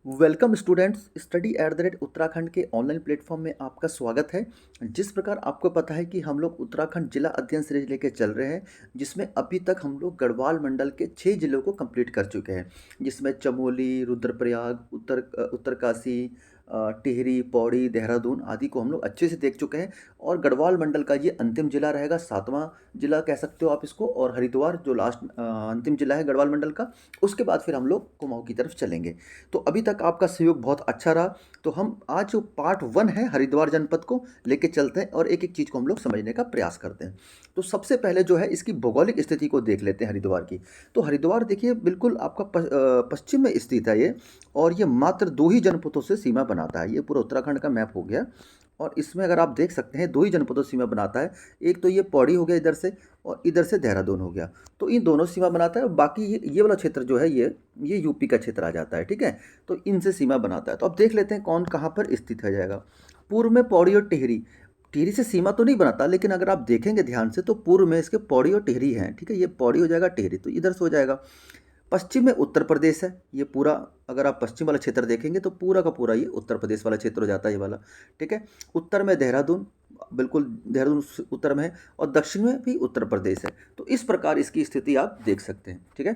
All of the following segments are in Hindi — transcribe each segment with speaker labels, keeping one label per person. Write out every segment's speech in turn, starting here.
Speaker 1: Welcome students, study at the rate Uttarakhand के ऑनलाइन प्लेटफॉर्म में आपका स्वागत है। जिस प्रकार आपको पता है कि हम लोग उत्तराखंड जिला अध्ययन सीरीज लेके चल रहे हैं, जिसमें अभी तक हम लोग गढ़वाल मंडल के 6 जिलों को कंप्लीट कर चुके हैं, जिसमें चमोली, रुद्रप्रयाग, उत्तरकाशी, टिहरी, पौड़ी, देहरादून आदि को हम लोग अच्छे से देख चुके हैं। और गढ़वाल मंडल का ये अंतिम जिला रहेगा, 7वां जिला कह सकते हो आप इसको। और हरिद्वार जो लास्ट अंतिम जिला है गढ़वाल मंडल का, उसके बाद फिर हम लोग कुमाऊं की तरफ चलेंगे। तो अभी तक आपका सहयोग बहुत अच्छा रहा। तो हम आज जो पार्ट 1 है हरिद्वार जनपद को लेके चलते हैं और एक एक चीज़ को हम लोग समझने का प्रयास करते हैं। तो सबसे पहले जो है इसकी भौगोलिक स्थिति को देख लेते हैं हरिद्वार की। तो हरिद्वार देखिए बिल्कुल आपका पश्चिम में स्थित है ये। और ये मात्र 2 ही जनपदों से सीमा बनाता है। ये पूरा उत्तराखंड का मैप हो गया। और इसमें अगर आप देख सकते हैं 2 ही जनपदों से सीमा बनाता है। एक तो ये पौड़ी हो गया इधर से, और इधर से देहरादून हो गया। तो इन दोनों सीमा बनाता है। और बाकी ये वाला क्षेत्र जो है ये यूपी का क्षेत्र आ जाता है, ठीक है। तो इनसे सीमा बनाता है। तो अब देख लेते हैं कौन कहाँ पर स्थित है जाएगा। पूर्व में पौड़ी और टिहरी। टिहरी से सीमा तो नहीं बनाता, लेकिन अगर आप देखेंगे ध्यान से तो पूर्व में इसके पौड़ी और टिहरी हैं, ठीक है। ये पौड़ी हो जाएगा, टिहरी तो इधर से हो जाएगा। पश्चिम में उत्तर प्रदेश है। ये पूरा अगर आप पश्चिम वाला क्षेत्र देखेंगे तो पूरा का पूरा ये उत्तर प्रदेश वाला क्षेत्र हो जाता है ये वाला, ठीक है। उत्तर में देहरादून, बिल्कुल देहरादून उत्तर में है। और दक्षिण में भी उत्तर प्रदेश है। तो इस प्रकार इसकी स्थिति आप देख सकते हैं, ठीक है।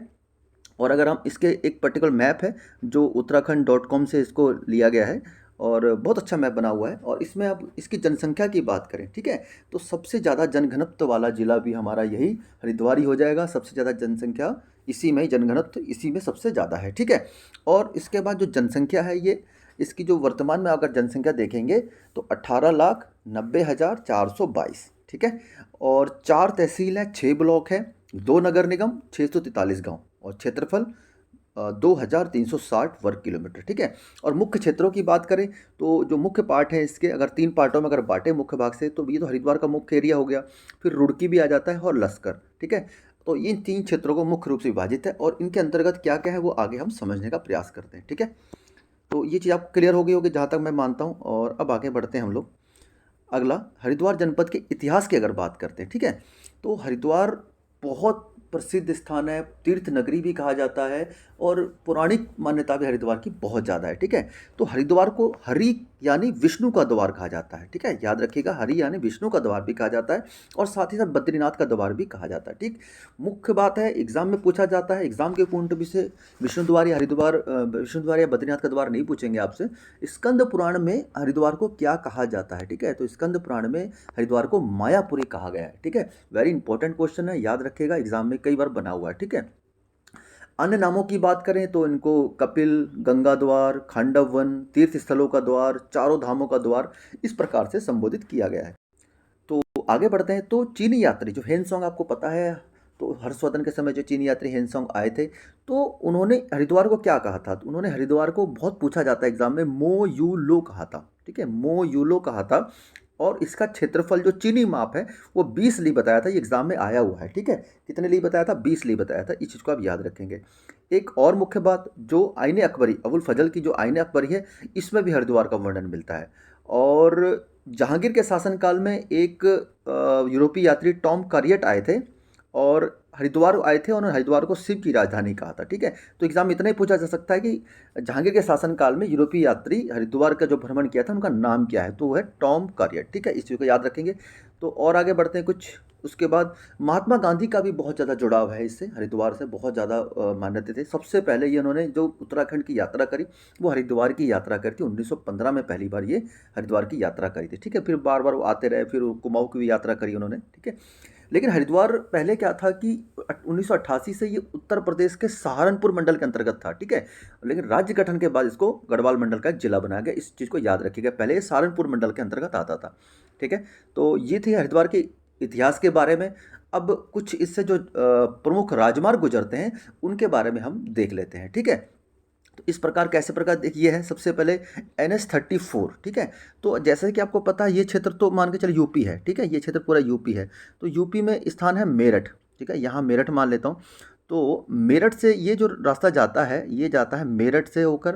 Speaker 1: और अगर हम इसके एक पर्टिकुलर मैप है जो उत्तराखंड.com से इसको लिया गया है, और बहुत अच्छा मैप बना हुआ है। और इसमें अब इसकी जनसंख्या की बात करें, ठीक है, तो सबसे ज़्यादा जनघनत्व वाला जिला भी हमारा यही हरिद्वार ही हो जाएगा। सबसे ज़्यादा जनसंख्या इसी में ही, जनघनत्व इसी में सबसे ज़्यादा है, ठीक है। और इसके बाद जो जनसंख्या है ये, इसकी जो वर्तमान में अगर जनसंख्या देखेंगे तो 18,90,422, ठीक है। और 4 तहसील हैं, 6 ब्लॉक हैं, 2 नगर निगम, 643 गांव, और क्षेत्रफल 2,360 वर्ग किलोमीटर, ठीक है। और मुख्य क्षेत्रों की बात करें तो जो मुख्य पार्ट है इसके, अगर 3 पार्टों में अगर बांटे मुख्य भाग से, तो ये तो हरिद्वार का मुख्य एरिया हो गया। फिर रुड़की भी आ जाता है और लश्कर, ठीक है। तो इन 3 क्षेत्रों को मुख्य रूप से विभाजित है, और इनके अंतर्गत क्या क्या है वो आगे हम समझने का प्रयास करते हैं, ठीक है। तो ये चीज़ आपको क्लियर हो गई होगी जहाँ तक मैं मानता हूँ। और अब आगे बढ़ते हैं हम लोग। अगला, हरिद्वार जनपद के इतिहास की अगर बात करते हैं, ठीक है। तो हरिद्वार बहुत प्रसिद्ध स्थान है, तीर्थ नगरी भी कहा जाता है। और पौराणिक मान्यता भी हरिद्वार की बहुत ज़्यादा है, ठीक है। तो हरिद्वार को हरि यानी विष्णु का द्वार कहा जाता है, ठीक है, याद रखिएगा, हरि यानी विष्णु का द्वार भी कहा जाता है। और साथ ही साथ बद्रीनाथ का द्वार भी कहा जाता है, ठीक। मुख्य बात है, एग्जाम में पूछा जाता है, एग्जाम के पॉइंट से विष्णु द्वार या हरिद्वार, विष्णु द्वार या बद्रीनाथ का द्वार नहीं पूछेंगे आपसे। स्कंद पुराण में हरिद्वार को क्या कहा जाता है, ठीक है। तो स्कंद पुराण में हरिद्वार को मायापुरी कहा गया है, ठीक है। वेरी इंपॉर्टेंट क्वेश्चन है, याद रखिएगा, एग्जाम में कई बार बना हुआ है, ठीक है। अन्य नामों की बात करें तो इनको कपिल, गंगा द्वार, खांडव वन, तीर्थ स्थलों का द्वार, चारों धामों का द्वार, इस प्रकार से संबोधित किया गया है। तो आगे बढ़ते हैं। तो चीनी यात्री जो हेनसोंग, आपको पता है, तो हर्षवर्धन के समय जो चीनी यात्री हेनसोंग आए थे, तो उन्होंने हरिद्वार को क्या कहा था। तो उन्होंने हरिद्वार को, बहुत पूछा जाता है एग्जाम में, मो यू लो कहा था, ठीक है, मो यू लो कहा था। और इसका क्षेत्रफल जो चीनी माप है वो 20 ली बताया था। ये एग्जाम में आया हुआ है, ठीक है। कितने ली बताया था, 20 ली बताया था। इस चीज़ को आप याद रखेंगे। एक और मुख्य बात, जो आईने अकबरी, अबुल फजल की जो आईने अकबरी है, इसमें भी हरिद्वार का वर्णन मिलता है। और जहांगीर के शासनकाल में एक यूरोपीय यात्री टॉम कारियट आए थे, और हरिद्वार आए थे। उन्होंने हरिद्वार को शिव की राजधानी कहा था, ठीक है। तो एग्जाम इतना ही पूछा जा सकता है कि जहांगीर के शासनकाल में यूरोपीय यात्री हरिद्वार का जो भ्रमण किया था उनका नाम क्या है, तो वो है टॉम कारियट, ठीक है। इस चीज़ को याद रखेंगे। तो और आगे बढ़ते हैं कुछ। उसके बाद महात्मा गांधी का भी बहुत ज़्यादा जुड़ाव है इससे, हरिद्वार से बहुत ज़्यादा मान्यता थे। सबसे पहले ये उन्होंने जो उत्तराखंड की यात्रा करी वो हरिद्वार की यात्रा करी थी। 1915 में पहली बार ये हरिद्वार की यात्रा करी थी, ठीक है। फिर बार बार वो आते रहे, फिर कुमाऊं की भी यात्रा करी उन्होंने, ठीक है। लेकिन हरिद्वार पहले क्या था कि 1988 से ये उत्तर प्रदेश के सहारनपुर मंडल के अंतर्गत था, ठीक है। लेकिन राज्य गठन के बाद इसको गढ़वाल मंडल का एक जिला बनाया गया। इस चीज़ को याद रखिएगा, पहले ये सहारनपुर मंडल के अंतर्गत आता था, ठीक है। तो ये थी हरिद्वार के इतिहास के बारे में। अब कुछ इससे जो प्रमुख राजमार्ग गुजरते हैं उनके बारे में हम देख लेते हैं, ठीक है। तो इस प्रकार, कैसे प्रकार देखिए है, सबसे पहले NH-34, ठीक है। तो जैसे कि आपको पता है ये क्षेत्र तो मान के चलिए यूपी है, ठीक है, ये क्षेत्र पूरा यूपी है। तो यूपी में स्थान है मेरठ, ठीक है, यहाँ मेरठ मान लेता हूँ। तो मेरठ से ये जो रास्ता जाता है, ये जाता है मेरठ से होकर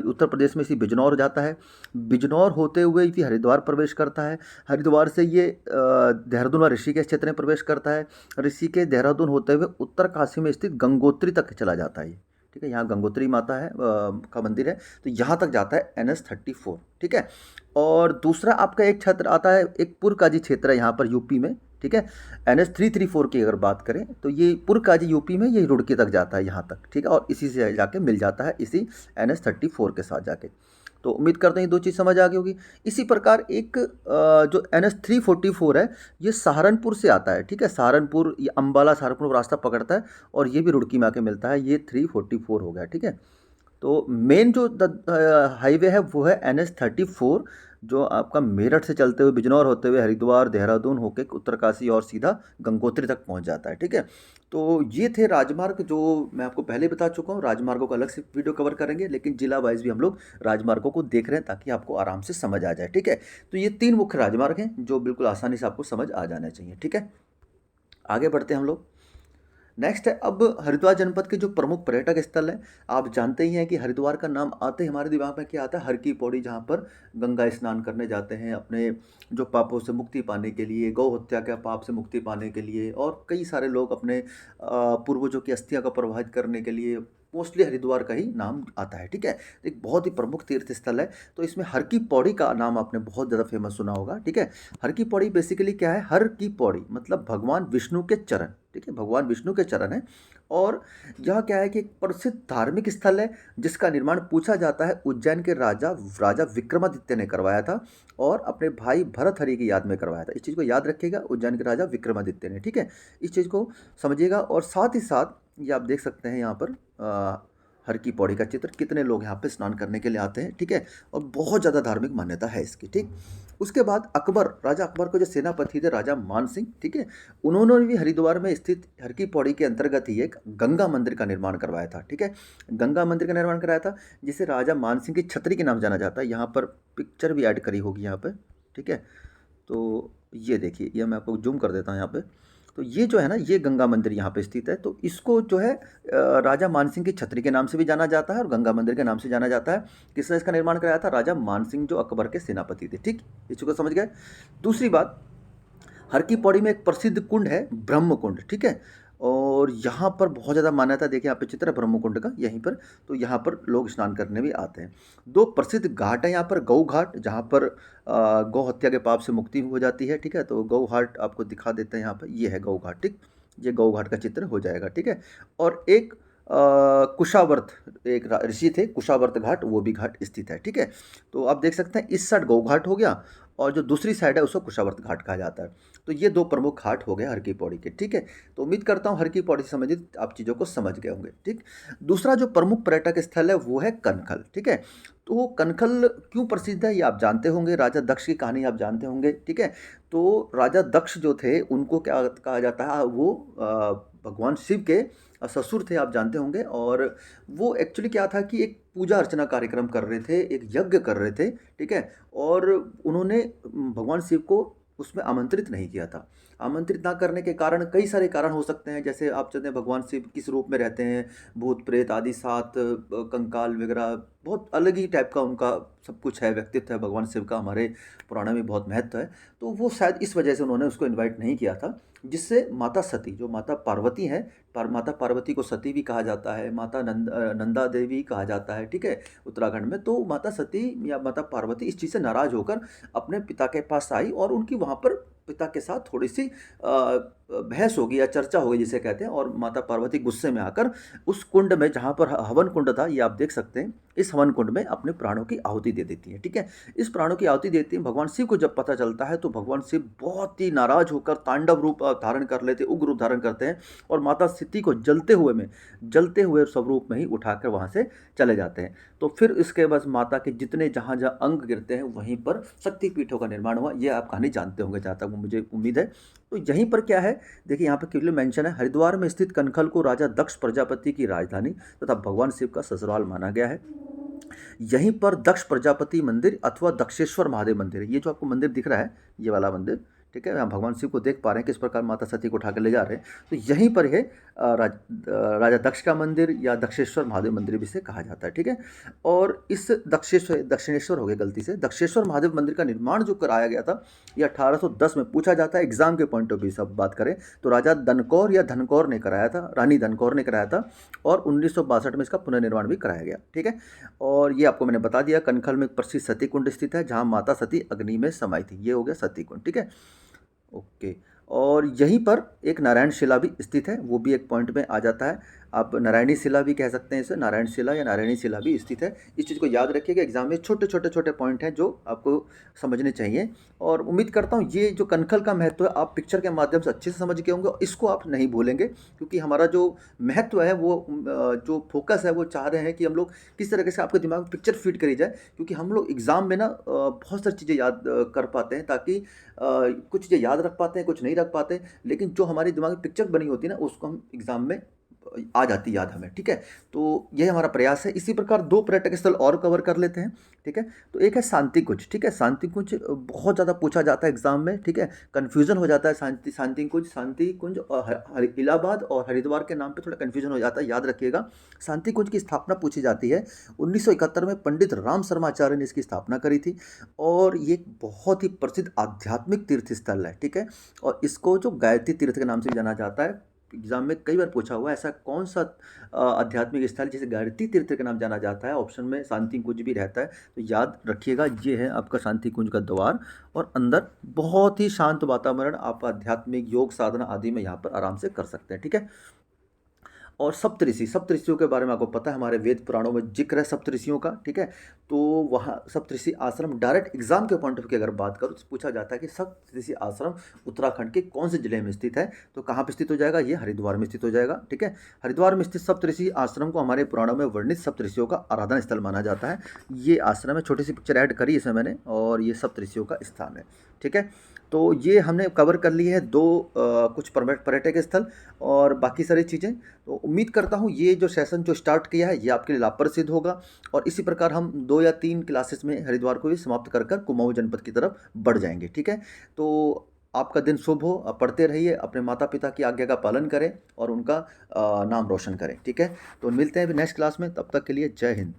Speaker 1: उत्तर प्रदेश में इसी बिजनौर जाता है। बिजनौर होते हुए फिर हरिद्वार प्रवेश करता है। हरिद्वार से ये देहरादून व ऋषिकेश क्षेत्र में प्रवेश करता है। ऋषिकेश देहरादून होते हुए उत्तरकाशी में स्थित गंगोत्री तक चला जाता है, ठीक है, यहाँ गंगोत्री माता है का मंदिर है, तो यहाँ तक जाता है NH-34, ठीक है। और दूसरा आपका एक क्षेत्र आता है, एक पुरकाजी क्षेत्र है यहाँ पर यूपी में, ठीक है। NH-334 की अगर बात करें तो ये पुरकाजी यूपी में, ये रुड़की तक जाता है यहाँ तक, ठीक है, और इसी से जाके मिल जाता है इसी NH-34 के साथ जाके। तो उम्मीद करते हैं ये दो चीज़ समझ आ गई होगी। इसी प्रकार एक जो NH-344 है, ये सहारनपुर से आता है, ठीक है, सहारनपुर, ये अम्बाला सहारनपुर रास्ता पकड़ता है और ये भी रुड़की में आके मिलता है, ये 344 हो गया, ठीक है। तो मेन जो हाईवे है वो है NH-34, जो आपका मेरठ से चलते हुए बिजनौर होते हुए हरिद्वार देहरादून होके उत्तरकाशी और सीधा गंगोत्री तक पहुंच जाता है, ठीक है। तो ये थे राजमार्ग, जो मैं आपको पहले बता चुका हूँ। राजमार्गों का अलग से वीडियो कवर करेंगे, लेकिन जिला वाइज भी हम लोग राजमार्गों को देख रहे हैं ताकि आपको आराम से समझ आ जाए, ठीक है। तो ये 3 मुख्य राजमार्ग हैं जो बिल्कुल आसानी से आपको समझ आ जाने चाहिए, ठीक है। आगे बढ़ते हैं हम लोग। नेक्स्ट है अब हरिद्वार जनपद के जो प्रमुख पर्यटक स्थल हैं। आप जानते ही हैं कि हरिद्वार का नाम आते ही हमारे दिमाग में क्या आता है, हर की पौड़ी, जहाँ पर गंगा स्नान करने जाते हैं अपने जो पापों से मुक्ति पाने के लिए, गौ हत्या के पाप से मुक्ति पाने के लिए, और कई सारे लोग अपने पूर्वजों की अस्थियां को प्रवाहित करने के लिए मोस्टली हरिद्वार का ही नाम आता है, ठीक है। एक बहुत ही प्रमुख तीर्थ स्थल है। तो इसमें हर की पौड़ी का नाम आपने बहुत ज़्यादा फेमस सुना होगा, ठीक है। हर की पौड़ी बेसिकली क्या है, हर की पौड़ी मतलब भगवान विष्णु के चरण, ठीक है, भगवान विष्णु के चरण है। और यह क्या है कि एक प्रसिद्ध धार्मिक स्थल है जिसका निर्माण पूछा जाता है उज्जैन के राजा राजा विक्रमादित्य ने करवाया था और अपने भाई भरतहरि की याद में करवाया था। इस चीज़ को याद रखिएगा, उज्जैन के राजा विक्रमादित्य ने, ठीक है, इस चीज़ को समझिएगा। और साथ ही साथ ये आप देख सकते हैं यहाँ पर हर की पौड़ी का चित्र, कितने लोग यहाँ पे स्नान करने के लिए आते हैं, ठीक है, और बहुत ज़्यादा धार्मिक मान्यता है इसकी, ठीक। उसके बाद अकबर, राजा अकबर को जो सेनापति थे राजा मान सिंह, ठीक है, उन्होंने भी हरिद्वार में स्थित हर की पौड़ी के अंतर्गत ही एक गंगा मंदिर का निर्माण करवाया था, ठीक है। गंगा मंदिर का निर्माण कराया था जिसे राजा मान सिंह की छतरी के नाम जाना जाता है। यहाँ पर पिक्चर भी ऐड करी होगी यहाँ पे, ठीक है। तो ये देखिए, ये मैं आपको जूम कर देता हूँ यहाँ पे। तो ये जो है ना, ये गंगा मंदिर यहाँ पे स्थित है। तो इसको जो है राजा मानसिंह की छतरी के नाम से भी जाना जाता है और गंगा मंदिर के नाम से जाना जाता है। किसने इसका निर्माण कराया था? राजा मानसिंह, जो अकबर के सेनापति थे, ठीक। इसको समझ गए। दूसरी बात, हर की पौड़ी में एक प्रसिद्ध कुंड है, ब्रह्म कुंड, ठीक है। और यहाँ पर बहुत ज़्यादा मान्यता, देखिए यहाँ पे चित्र है ब्रह्म कुंड का यहीं पर। तो यहाँ पर लोग स्नान करने भी आते हैं। 2 प्रसिद्ध घाट हैं यहाँ पर, गौ घाट, जहाँ पर गौ हत्या के पाप से मुक्ति हो जाती है, ठीक है। तो गौ घाट आपको दिखा देते हैं यहाँ पर, ये है गौ घाट, ठीक। ये गौ घाट का चित्र हो जाएगा, ठीक है। और एक कुशावर्त, एक ऋषि थे कुशावर्त घाट, वो भी घाट स्थित है, ठीक है। तो आप देख सकते हैं इस साइड गौ घाट हो गया और जो दूसरी साइड है उसको कुशावर्त घाट कहा जाता है। तो ये 2 प्रमुख घाट हो गए हर की पौड़ी के, ठीक है। तो उम्मीद करता हूँ हर की पौड़ी से संबंधित आप चीज़ों को समझ गए होंगे, ठीक। दूसरा जो प्रमुख पर्यटक स्थल है वो है कनखल, ठीक है। तो कनखल क्यों प्रसिद्ध है ये आप जानते होंगे, राजा दक्ष की कहानी आप जानते होंगे, ठीक है। तो राजा दक्ष जो थे उनको क्या कहा जाता है, वो भगवान शिव के ससुर थे, आप जानते होंगे। और वो एक्चुअली क्या था कि एक पूजा अर्चना कार्यक्रम कर रहे थे, एक यज्ञ कर रहे थे, ठीक है। और उन्होंने भगवान शिव को उसमें आमंत्रित नहीं किया था। आमंत्रित ना करने के कारण कई सारे कारण हो सकते हैं, जैसे आप जानते हैं भगवान शिव किस रूप में रहते हैं, भूत प्रेत आदि 7 कंकाल वगैरह, बहुत अलग ही टाइप का उनका सब कुछ है, व्यक्तित्व है भगवान शिव का, हमारे पुराणों में बहुत महत्व है। तो वो शायद इस वजह से उन्होंने उसको इन्वाइट नहीं किया था, जिससे माता सती, जो माता पार्वती हैं, माता पार्वती को सती भी कहा जाता है, माता नंदा देवी कहा जाता है, ठीक है, उत्तराखंड में। तो माता सती या माता पार्वती इस चीज़ से नाराज़ होकर अपने पिता के पास आई और उनकी वहाँ पर पिता के साथ थोड़ी सी बहस हो गई या चर्चा हो गई जिसे कहते हैं। और माता पार्वती गुस्से में आकर उस कुंड में, जहाँ पर हवन कुंड था, ये आप देख सकते हैं, इस हवन कुंड में अपने प्राणों की आहुति दे देती हैं, ठीक है। इस प्राणों की आहुति देती हैं। भगवान शिव को जब पता चलता है तो भगवान शिव बहुत ही नाराज होकर तांडव रूप धारण कर लेते, उग्र रूप धारण करते हैं और माता सती को जलते हुए स्वरूप में ही उठाकर वहाँ से चले जाते हैं। तो फिर इसके बाद माता के जितने जहाँ जहाँ अंग गिरते हैं वहीं पर शक्तिपीठों का निर्माण हुआ। ये आप कहानी जानते होंगे जहाँ तक मुझे उम्मीद है। तो यहीं पर क्या है, देखिए यहाँ पर क्लियर मेंशन है, हरिद्वार में स्थित कनखल को राजा दक्ष प्रजापति की राजधानी तथा भगवान शिव का ससुराल माना गया है। यहीं पर दक्ष प्रजापति मंदिर अथवा दक्षेश्वर महादेव मंदिर है। ये जो आपको मंदिर दिख रहा है, ये वाला मंदिर, ठीक है, यहाँ भगवान शिव को देख पा रहे हैं किस प्रकार माता सती को उठा के ले जा रहे हैं। तो यहीं पर है राजा दक्ष का मंदिर या दक्षेश्वर महादेव मंदिर भी इसे कहा जाता है, ठीक है। और इस दक्षिणेश्वर हो गया गलती से, दक्षेश्वर महादेव मंदिर का निर्माण जो कराया गया था ये 1810 में पूछा जाता है एग्जाम के पॉइंट ऑफ व्यू से। अब बात करें तो राजा दनकौर या धनकौर ने कराया था, रानी धनकौर ने कराया था, और 1962 में इसका पुनर्निर्माण भी कराया गया, ठीक है। और ये आपको मैंने बता दिया, कनखल में एक प्रसिद्ध सती कुंड स्थित है जहाँ माता सती अग्नि में समाई थी। ये हो गया सती कुंड, ठीक है, ओके। और यहीं पर एक नारायण शिला भी स्थित है, वो भी एक पॉइंट में आ जाता है। आप नारायणी शिला भी कह सकते हैं इसे, नारायण शिला या नारायणी शिला भी स्थित है। इस चीज़ को याद रखिएगा, एग्जाम में छोटे छोटे छोटे पॉइंट हैं जो आपको समझने चाहिए। और उम्मीद करता हूँ ये जो कनखल का महत्व है आप पिक्चर के माध्यम से अच्छे से समझ गए होंगे, और इसको आप नहीं भूलेंगे, क्योंकि हमारा जो महत्व है वो जो फोकस है वो चाह रहे हैं कि हम लोग किस तरीके से आपके दिमाग में पिक्चर फिट करी जाए, क्योंकि हम लोग एग्ज़ाम में ना बहुत सारी चीज़ें याद कर पाते हैं, ताकि कुछ चीज़ें याद रख पाते हैं, कुछ नहीं रख पाते, लेकिन जो हमारे दिमाग में पिक्चर बनी होती है ना उसको हम एग्ज़ाम में आ जाती याद हमें, ठीक है। तो यह हमारा प्रयास है। इसी प्रकार 2 पर्यटक स्थल और कवर कर लेते हैं, ठीक है। तो एक है शांति कुंज, ठीक है। शांति कुंज बहुत ज़्यादा पूछा जाता है एग्जाम में, ठीक है। कन्फ्यूजन हो जाता है शांति कुंज और इलाहाबाद और हरिद्वार के नाम पे थोड़ा कन्फ्यूजन हो जाता है, याद रखिएगा। शांति कुंज की स्थापना पूछी जाती है 1971 में पंडित राम शर्माचार्य ने इसकी स्थापना करी थी, और ये एक बहुत ही प्रसिद्ध आध्यात्मिक तीर्थ स्थल है, ठीक है। और इसको जो गायत्री तीर्थ के नाम से भी जाना जाता है। एग्जाम में कई बार पूछा हुआ है ऐसा कौन सा आध्यात्मिक स्थल जिसे गायत्री तीर्थ के नाम जाना जाता है, ऑप्शन में शांति कुंज भी रहता है। तो याद रखिएगा ये है आपका शांति कुंज का द्वार, और अंदर बहुत ही शांत वातावरण, आप आध्यात्मिक योग साधना आदि में यहाँ पर आराम से कर सकते हैं, ठीक है। और सप्तऋषियों के बारे में आपको पता है, हमारे वेद पुराणों में जिक्र है सप्तऋषियों का, ठीक है। तो वहाँ सप्तऋषि आश्रम डायरेक्ट एग्जाम के पॉइंट ऑफ की अगर बात करूँ तो पूछा जाता है कि सप्तऋषि आश्रम उत्तराखंड के कौन से जिले में स्थित है, तो कहाँ पर स्थित हो जाएगा, ये हरिद्वार में स्थित हो जाएगा, ठीक है। हरिद्वार में स्थित सप्तऋषि आश्रम को हमारे पुराणों में वर्णित सप्तऋषियों का आराधना स्थल माना जाता है। ये आश्रम है, छोटी सी पिक्चर ऐड करी इसमें मैंने, और ये सप्तऋषियों का स्थान है, ठीक है। तो ये हमने कवर कर ली है 2 कुछ पर्यटक स्थल और बाकी सारी चीज़ें। तो उम्मीद करता हूँ ये जो सेशन जो स्टार्ट किया है ये आपके लिए लाभप्रद सिद्ध होगा, और इसी प्रकार हम 2 या 3 क्लासेस में हरिद्वार को भी समाप्त कर कर कुमाऊं जनपद की तरफ बढ़ जाएंगे, ठीक है। तो आपका दिन शुभ हो, आप पढ़ते रहिए, अपने माता पिता की आज्ञा का पालन करें और उनका नाम रोशन करें, ठीक है। तो मिलते हैं अभी नेक्स्ट क्लास में, तब तक के लिए जय हिंद।